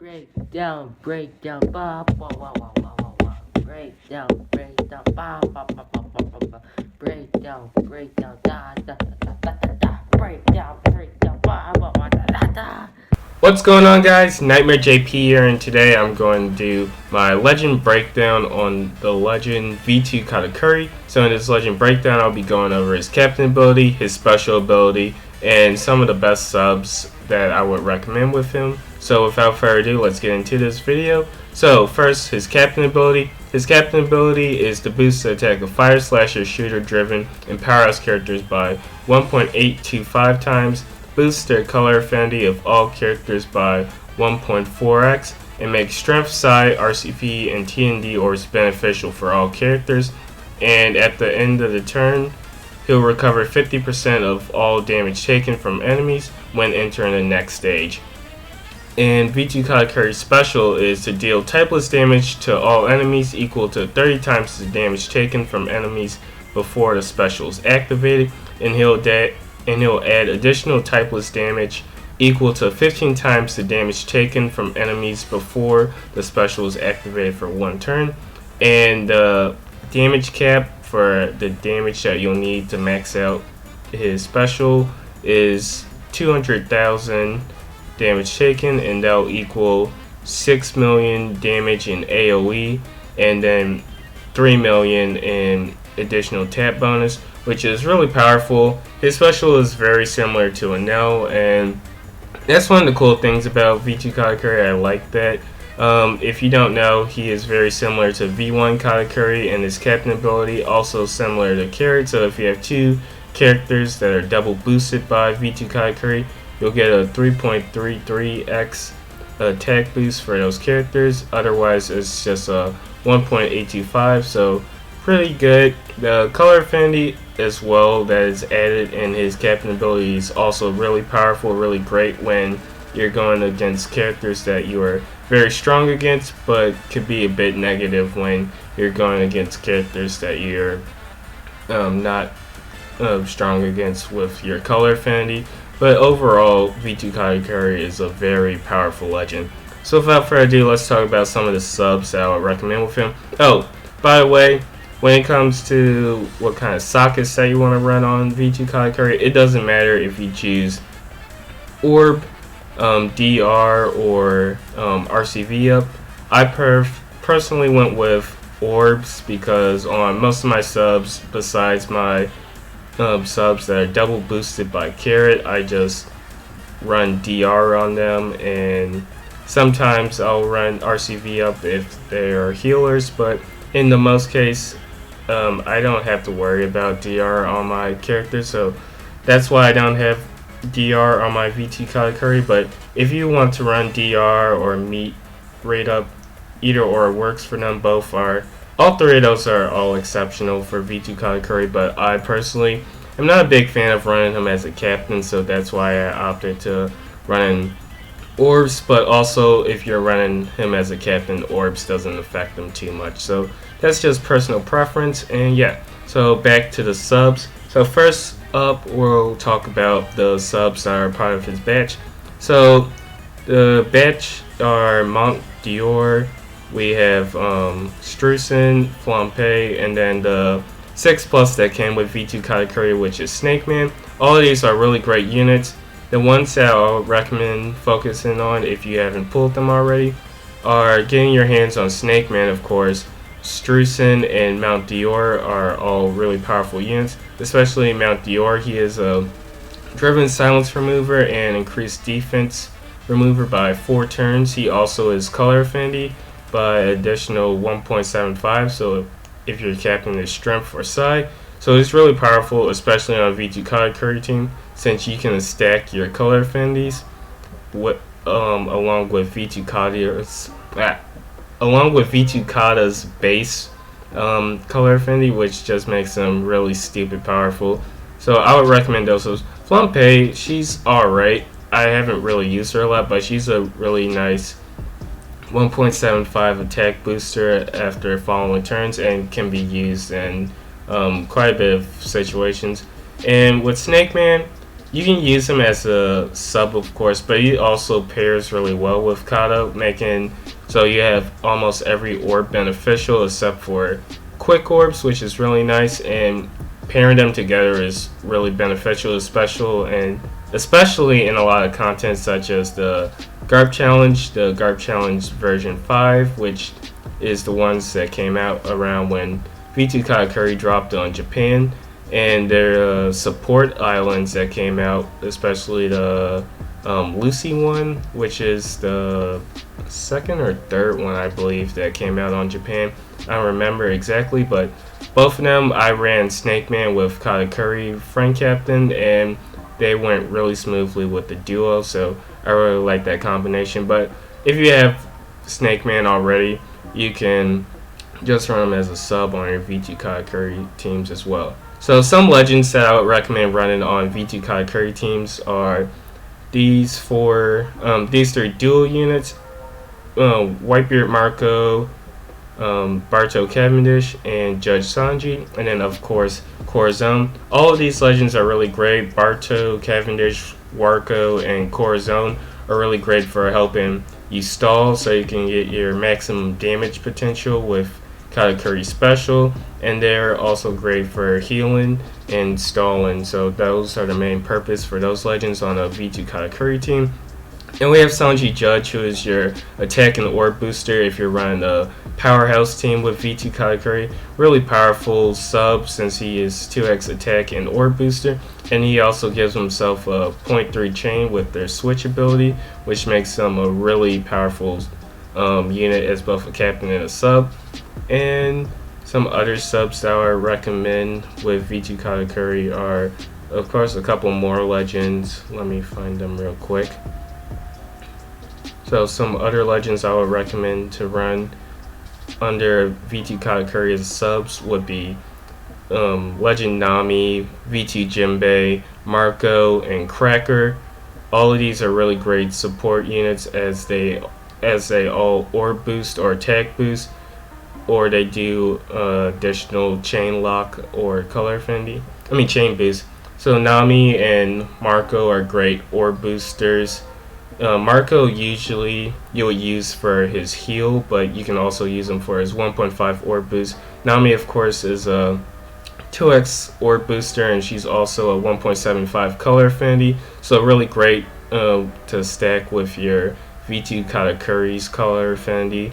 break down, ba ba ba ba ba ba ba. Break down, ba ba ba ba ba ba ba. Break down, da da da da da da. Break down, ba ba ba da da da. What's going on, guys? Nightmare JP here, and today I'm going to do my legend breakdown on the legend V2 Katakuri. So in this legend breakdown, I'll be going over his captain ability, his special ability, and some of the best subs that I would recommend with him. So without further ado, let's get into this video. So first, his captain ability. His captain ability is to boost the attack of fire slasher, shooter driven, and powerhouse characters by 1.825 times. Boosts their color affinity of all characters by 1.4x, and makes strength, psi, RCP, and TND orbs beneficial for all characters. And at the end of the turn, he'll recover 50% of all damage taken from enemies when entering the next stage. And V2 Katakuri's special is to deal typeless damage to all enemies equal to 30 times the damage taken from enemies before the special is activated, and he'll add additional typeless damage equal to 15 times the damage taken from enemies before the special is activated for one turn. And the damage cap for the damage that you'll need to max out his special is 200,000 damage taken, and that'll equal 6 million damage in AoE, and then 3 million in additional tap bonus, which is really powerful. His special is very similar to a Nell, and that's one of the cool things about V2 Katakuri. I like that. If you don't know, he is very similar to V1 Katakuri, and his captain ability also similar to Carrot. So if you have two characters that are double boosted by V2 Katakuri, you'll get a 3.33x attack boost for those characters. Otherwise, it's just a 1.825, so pretty good. The color affinity as well that is added in his captain ability is also really powerful, really great when you're going against characters that you are very strong against, but could be a bit negative when you're going against characters that you're not strong against with your color affinity. But overall, V2 Katakuri is a very powerful legend. So without further ado, let's talk about some of the subs that I would recommend with him. Oh, by the way, when it comes to what kind of sockets that you want to run on V2 Katakuri, it doesn't matter if you choose Orb, DR, or RCV up. I personally went with Orbs because on most of my subs, besides my subs that are double boosted by Carrot, I just run DR on them, and sometimes I'll run RCV up if they are healers, but in the most case, I don't have to worry about DR on my character, so that's why I don't have DR on my V2 Katakuri. But if you want to run DR or meet rate up, either or works for them. All three of those are all exceptional for V2 Katakuri, but I personally am not a big fan of running him as a captain, so that's why I opted to run Orbs. But also, if you're running him as a captain, Orbs doesn't affect him too much, so that's just personal preference. And yeah, so back to the subs. So first up, we'll talk about the subs that are part of his batch. So the batch are Mount Dior, we have Strucin, Flampe, and then the 6+ that came with V2 Katakuri, which is Snake Man. All of these are really great units. The ones that I'll recommend focusing on, if you haven't pulled them already, are getting your hands on Snake Man, of course. Strucin and Mount Dior are all really powerful units, especially Mount Dior. He is a driven silence remover and increased defense remover by 4 turns. He also is color affinity by additional 1.75, so if your captain is strength or psi. So it's really powerful, especially on a V2 Katakuri team, since you can stack your color affinities along with V2 Kata's base color affinity, which just makes them really stupid powerful. So I would recommend those. Flampe, she's alright. I haven't really used her a lot, but she's a really nice 1.75 attack booster after following turns, and can be used in quite a bit of situations. And with Snake Man, You can use him as a sub, of course, but he also pairs really well with Kata, making so you have almost every orb beneficial except for quick orbs, which is really nice, and pairing them together is really beneficial, especially in a lot of content such as the Garp Challenge version 5, which is the ones that came out around when V2 Katakuri dropped on Japan, and their support islands that came out, especially the Lucy one, which is the second or third one, I believe, that came out on Japan. I don't remember exactly, but both of them I ran Snake Man with Katakuri friend captain, and they went really smoothly with the duo, so I really like that combination. But if you have Snake Man already, you can just run them as a sub on your V2 Katakuri teams as well. So some legends that I would recommend running on V2 Katakuri teams are these three dual units: Whitebeard Marco, Barto Cavendish, and Judge Sanji, and then of course Corazon. All of these legends are really great. Barto, Cavendish, Warco, and Corazon are really great for helping you stall so you can get your maximum damage potential with Katakuri special, and they're also great for healing and stalling. So those are the main purpose for those legends on a V2 Katakuri team. And we have Sanji Judge, who is your attack and orb booster if you're running a powerhouse team with V2 Katakuri. Really powerful sub since he is 2x attack and orb booster, and he also gives himself a 0.3 chain with their switch ability, which makes him a really powerful unit as both a captain and a sub. And some other subs that I recommend with V2 Katakuri are, of course, a couple more legends. Let me find them real quick. So some other legends I would recommend to run under V2 Katakuri as subs would be Legend Nami, V2 Jinbei, Marco, and Cracker. All of these are really great support units as they all orb boost or attack boost, or they do additional chain lock or color affinity. Chain boost. So Nami and Marco are great orb boosters. Marco usually you'll use for his heal, but you can also use him for his 1.5 orb boost. Nami, of course, is a 2x orb booster, and she's also a 1.75 color affinity, so really great to stack with your V2 Katakuri's color affinity.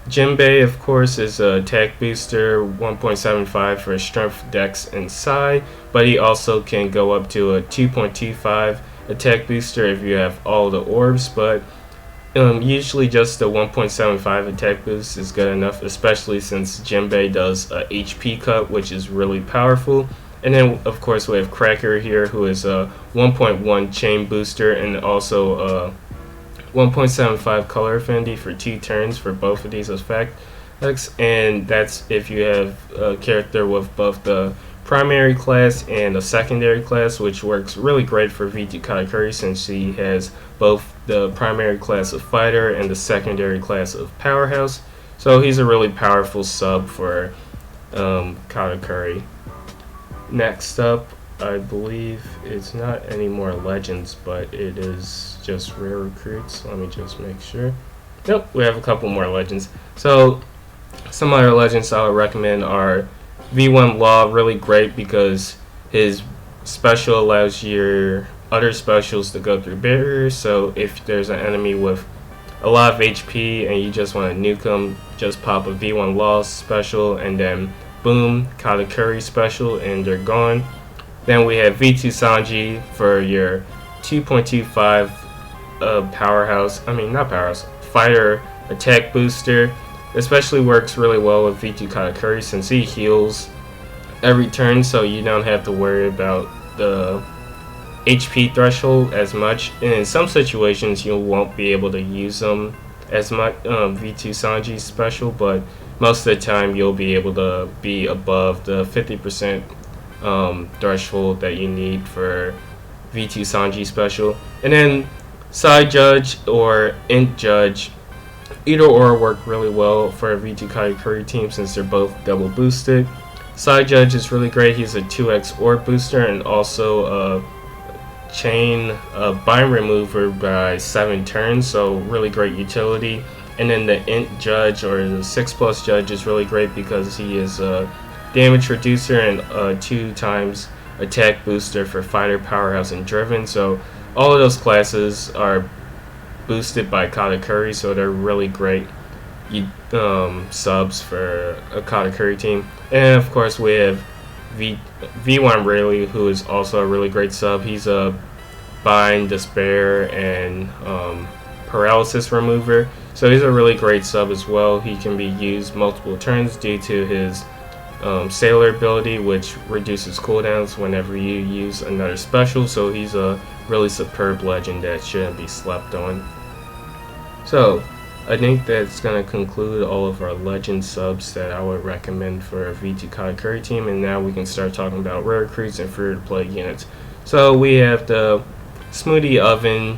Jinbei, of course, is a attack booster, 1.75 for strength, dex, and psi, but he also can go up to a 2.25 attack booster if you have all the orbs, but usually just the 1.75 attack boost is good enough, especially since Jinbei does a HP cut, which is really powerful. And then of course we have Cracker here, who is a 1.1 chain booster and also a 1.75 color affinity for 2 turns for both of these effects, and that's if you have a character with both the primary class and a secondary class, which works really great for V2 Katakuri since he has both the primary class of fighter and the secondary class of powerhouse. So he's a really powerful sub for Katakuri. Next up, I believe it's not any more legends, but it is just rare recruits. Let me just make sure. Nope, we have a couple more legends. So some other legends I would recommend are V1 Law, really great because his special allows your other specials to go through barriers. So if there's an enemy with a lot of HP and you just want to nuke them, just pop a V1 Law special and then boom, Katakuri special, and they're gone. Then we have V2 Sanji for your 2.25 fighter attack booster. Especially works really well with V2 Katakuri since he heals every turn, so you don't have to worry about the HP threshold as much. And in some situations you won't be able to use them as much, V2 Sanji's special, but most of the time you'll be able to be above the 50% threshold that you need for V2 Sanji special. And then Side Judge or Int Judge, either or work really well for a V2 Katakuri team since they're both double boosted. Side Judge is really great. He's a 2x orb booster and also a chain bind remover by 7 turns, so really great utility. And then the int judge, or the 6+ judge, is really great because he is a damage reducer and 2 times attack booster for fighter, powerhouse, and driven. So all of those classes are boosted by Katakuri, so they're really great subs for a Katakuri team. And of course we have V1 Rayleigh, who is also a really great sub. He's a bind, despair, and paralysis remover, so he's a really great sub as well. He can be used multiple turns due to his sailor ability, which reduces cooldowns whenever you use another special, so he's a really superb legend that shouldn't be slept on. So I think that's going to conclude all of our legend subs that I would recommend for a V2 Katakuri team, and now we can start talking about rare recruits and free to play units. So we have the Smoothie Oven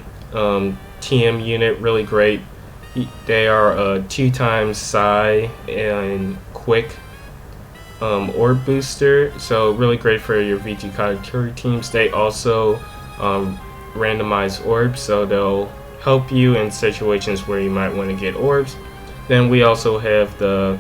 TM unit, really great. They are a 2 times Psi and quick orb booster, so really great for your V2 Katakuri teams. They also randomize orbs, so they'll help you in situations where you might want to get orbs. Then we also have the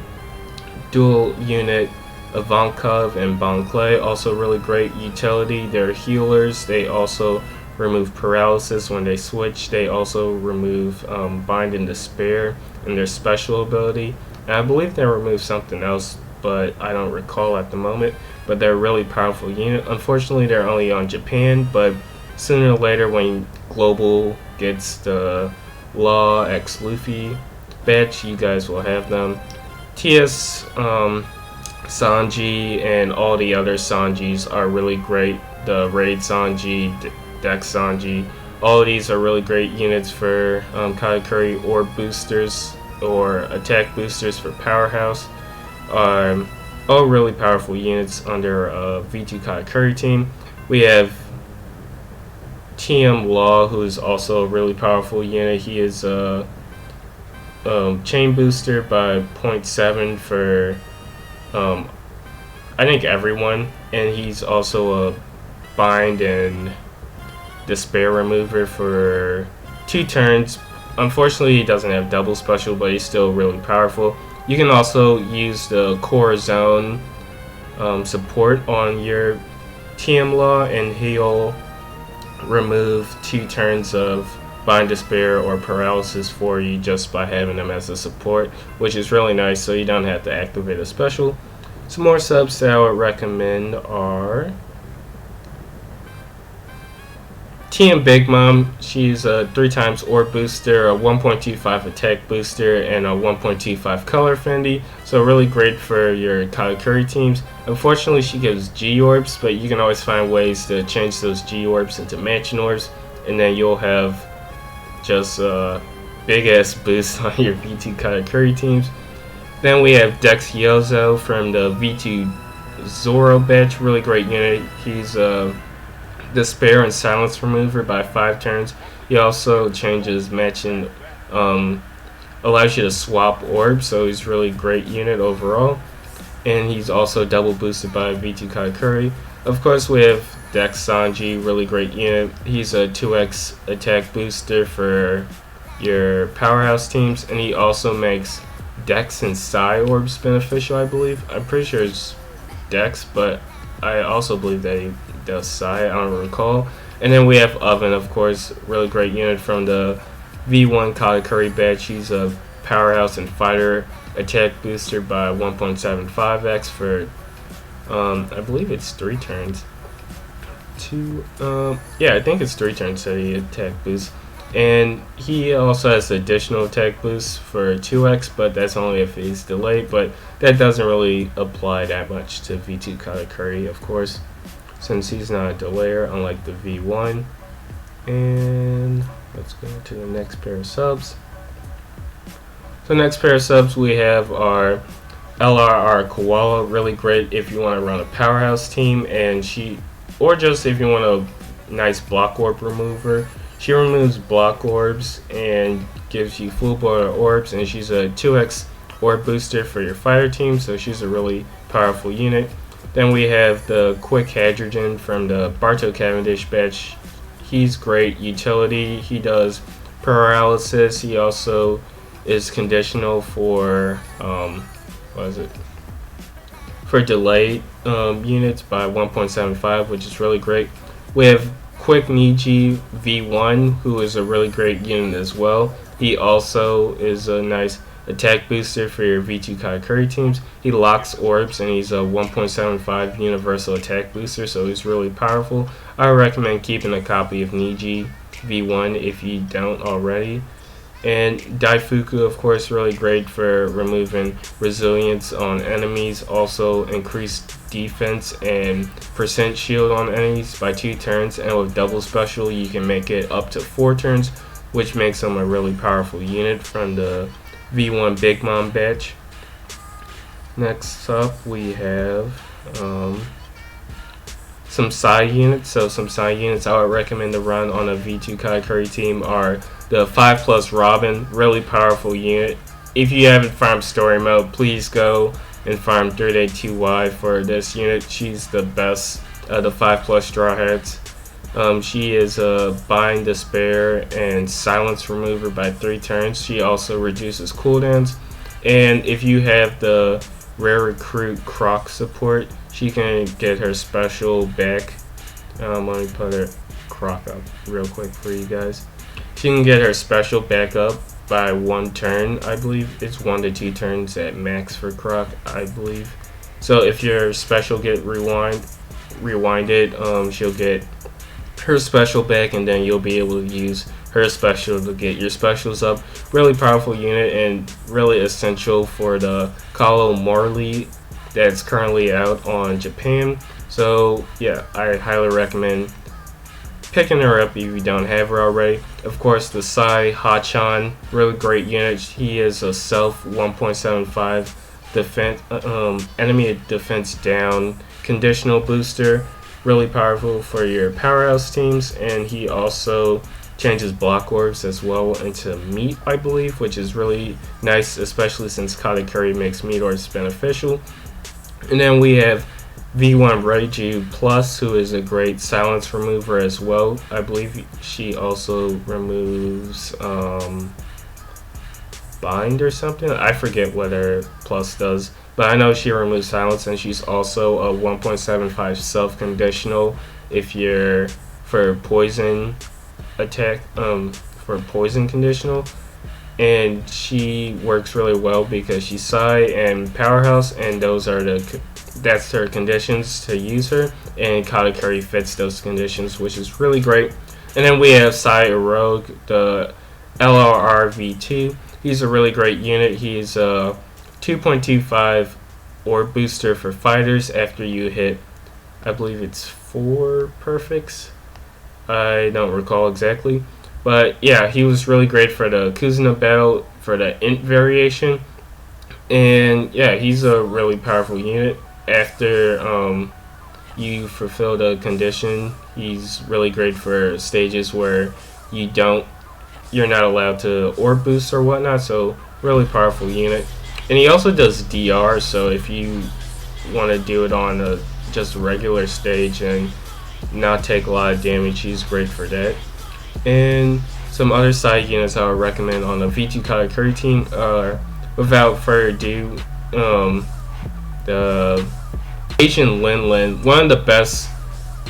dual unit Ivankov and Bonclay, also really great utility. They're healers. They also remove paralysis when they switch. They also remove bind and despair in their special ability, and I believe they remove something else, but I don't recall at the moment. But they're a really powerful unit. Unfortunately, they're only on Japan, but sooner or later when Global gets the Law X Luffy batch, you guys will have them. TS Sanji and all the other Sanjis are really great. The Raid Sanji, Dex Sanji, all of these are really great units for Katakuri orb boosters or attack boosters for Powerhouse. All really powerful units under a V2 Katakuri team. We have TM Law, who is also a really powerful unit. He is a chain booster by 0.7 for I think everyone, and he's also a bind and despair remover for 2 turns. Unfortunately, he doesn't have double special, but he's still really powerful. You can also use the core zone support on your TM Law, and he'll remove 2 turns of bind, despair, or paralysis for you just by having them as a support, which is really nice, so you don't have to activate a special. Some more subs that I would recommend are TM Big Mom. She's a 3 times orb booster, a 1.25 attack booster, and a 1.25 color Fendi, so really great for your Katakuri teams. Unfortunately, she gives G orbs, but you can always find ways to change those G orbs into matching orbs, and then you'll have just a big ass boost on your V2 Katakuri teams. Then we have Dex Yozo from the V2 Zoro batch, really great unit. He's a despair and silence remover by 5 turns. He also changes matching, allows you to swap orbs, so he's really great unit overall. And he's also double boosted by V2 Katakuri. Of course, we have Dex Sanji, really great unit. He's a 2x attack booster for your powerhouse teams, and he also makes Dex and Psi orbs beneficial, I believe. I'm pretty sure it's Dex, but I also believe that he does Psi, I don't recall. And then we have Oven, of course, really great unit from the V1 Katakuri batch. He's a powerhouse and fighter attack booster by 1.75x for I believe it's 3 turns. Yeah, I think it's 3 turns that he attack boost. And he also has additional attack boost for 2x, but that's only if he's delayed, but that doesn't really apply that much to V2 Katakuri, of course, since he's not a delayer, unlike the V1. And let's go to the next pair of subs. So next pair of subs we have are LRR Koala, really great if you want to run a powerhouse team, and or just if you want a nice block orb remover. She removes block orbs and gives you full border orbs, and she's a 2x orb booster for your fighter team, so she's a really powerful unit. Then we have the Quick Hydrogen from the Barto Cavendish batch. he's great utility. He does paralysis. He also is conditional for what is it? For delayed units by 1.75, which is really great. We have Quick Niji V1, who is a really great unit as well. He also is a nice attack booster for your V2 Katakuri teams. He locks orbs and he's a 1.75 universal attack booster, so he's really powerful. I recommend keeping a copy of Niji V1 if you don't already. And Daifuku, of course, really great for removing resilience on enemies, also increased defense and percent shield on enemies by 2 turns, and with double special you can make it up to 4 turns, which makes him a really powerful unit from the V1 Big Mom batch. Next up we have some side units. So some side units I would recommend to run on a V2 Katakuri team are the 5+ Robin, really powerful unit. If you haven't farmed story mode, please go and farm 3-day 2Y for this unit. She's the best of the 5+ Straw Hats. She is a Bind, Despair, and Silence remover by 3 turns. She also reduces cooldowns. And if you have the Rare Recruit Croc support, she can get her special back. Let me put her Croc up real quick for you guys. She can get her special back up by 1 turn, I believe. It's 1 to 2 turns at max for Croc, I believe. So if your special get rewinded, she'll get her special back, and then you'll be able to use her special to get your specials up. Really powerful unit and really essential for the Kalo Morley that's currently out on Japan. So yeah, I highly recommend picking her up if you don't have her already. Of course, the Sai Hachan, really great unit. He is a self 1.75 defense, enemy defense down conditional booster. Really powerful for your powerhouse teams, and he also changes block orbs as well into meat, I believe, which is really nice, especially since Katakuri makes meat orbs beneficial. And then we have V1 Reiju Plus, who is a great silence remover as well. I believe she also removes Bind or something. I forget what her Plus does, but I know she removes silence, and she's also a 1.75 self-conditional if you're for poison attack, for poison conditional. And she works really well because she's Sai and Powerhouse, and that's her conditions to use her, and Katakuri fits those conditions, which is really great. And then we have Sai Rogue, the LRR V2. He's a really great unit. He's a 2.25 orb booster for fighters after you hit, I believe it's 4 perfects. I don't recall exactly. But yeah, he was really great for the Kuzuna battle for the int variation. And yeah, he's a really powerful unit. After you fulfill the condition, he's really great for stages where you're not allowed to orb boost or whatnot. So really powerful unit. And he also does DR, so if you want to do it on just a regular stage and not take a lot of damage, he's great for that. And some other side units I would recommend on the V2 Katakuri team are, without further ado, the Asian Lin Lin, one of the best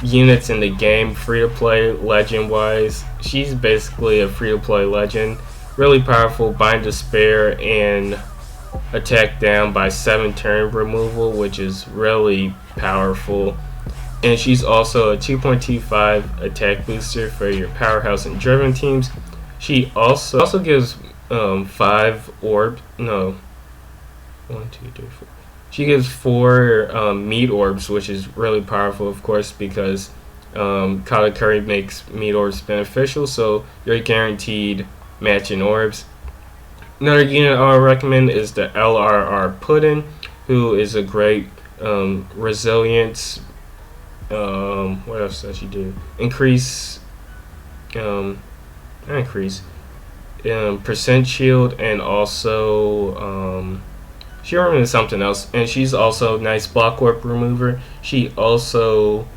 units in the game, free to play, legend wise. She's basically a free to play legend. Really powerful, Bind Despair and attack down by 7 turn removal, which is really powerful. And she's also a 2.25 attack booster for your powerhouse and driven teams. She also gives 5 orb, no, 1, 2, 3, 4. She gives 4 meat orbs, which is really powerful, of course, because Katakuri makes meat orbs beneficial, so you're guaranteed matching orbs. Another unit I would recommend is the LRR Puddin, who is a great resilience. What else does she do? Increase percent shield, and also she removes something else, and she's also nice block warp remover. She also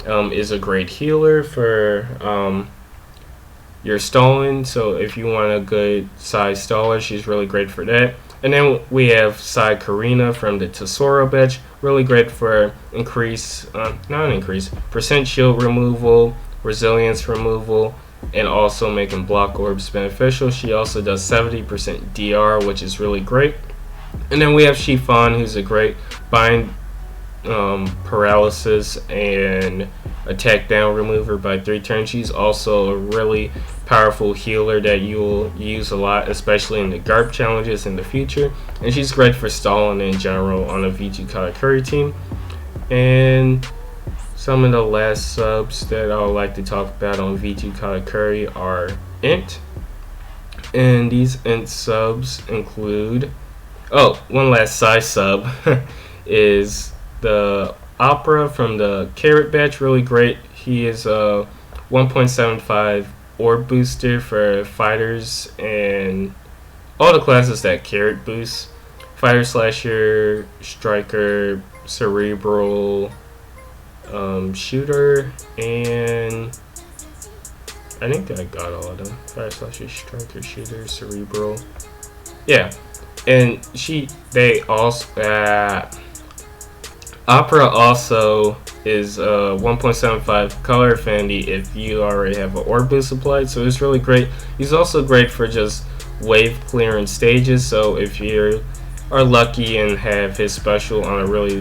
is a great healer for your stalling. So if you want a good size staller, she's really great for that. And then we have Sai Karina from the Tesoro batch, really great for percent shield removal, resilience removal, and also making block orbs beneficial. She also does 70% DR, which is really great. And then we have Chiffon, who's a great bind paralysis and attack down remover by 3 turns. She's also a really powerful healer that you will use a lot, especially in the GARP challenges in the future. And she's great for stalling in general on a V2 Katakuri team. And some of the last subs that I would like to talk about on V2 Katakuri are Int. And these Int subs include, one last size sub is the Opera from the Carrot batch, really great. He is a 1.75 orb booster for fighters and all the classes that Carrot boosts. Fighter, Slasher, Striker, Cerebral, Shooter, and I think I got all of them. Fighter, Slasher, Striker, Shooter, Cerebral. Yeah. And they also, Opera also is 1.75 color affinity if you already have an orb boost applied, so it's really great. He's also great for just wave clearing stages, so if you are lucky and have his special on a really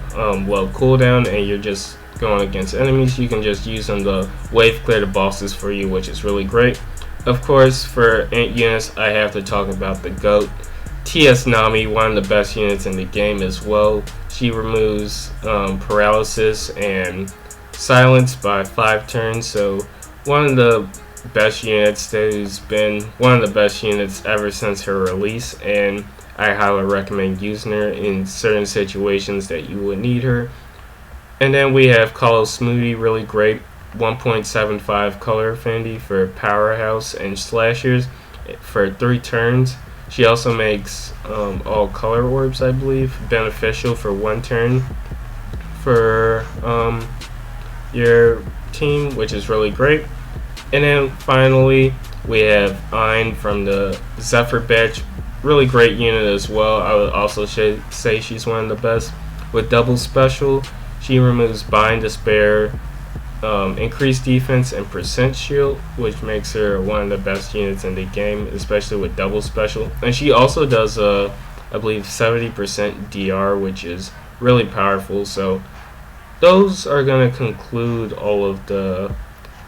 low cooldown and you're just going against enemies, you can just use him to wave clear the bosses for you, which is really great. Of course, for Int units, I have to talk about the GOAT. TS Nami, one of the best units in the game as well. She removes paralysis and silence by 5 turns, so one of the best units that has been one of the best units ever since her release, and I highly recommend using her in certain situations that you would need her. And then we have Call Smoothie, really great, 1.75 color affinity for Powerhouse and Slashers for 3 turns. She also makes all color orbs, I believe, beneficial for 1 turn for your team, which is really great. And then finally, we have Ein from the Zephyr batch, really great unit as well. I would also say she's one of the best with double special. She removes Bind, Despair, increased defense, and percent shield, which makes her one of the best units in the game, especially with double special. And she also does I believe 70% DR, which is really powerful. So those are going to conclude all of the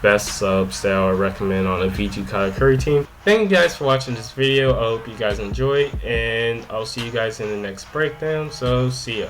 best subs that I would recommend on a V2 Katakuri team. Thank you guys for watching this video. I hope you guys enjoyed, and I'll see you guys in the next breakdown. So see ya.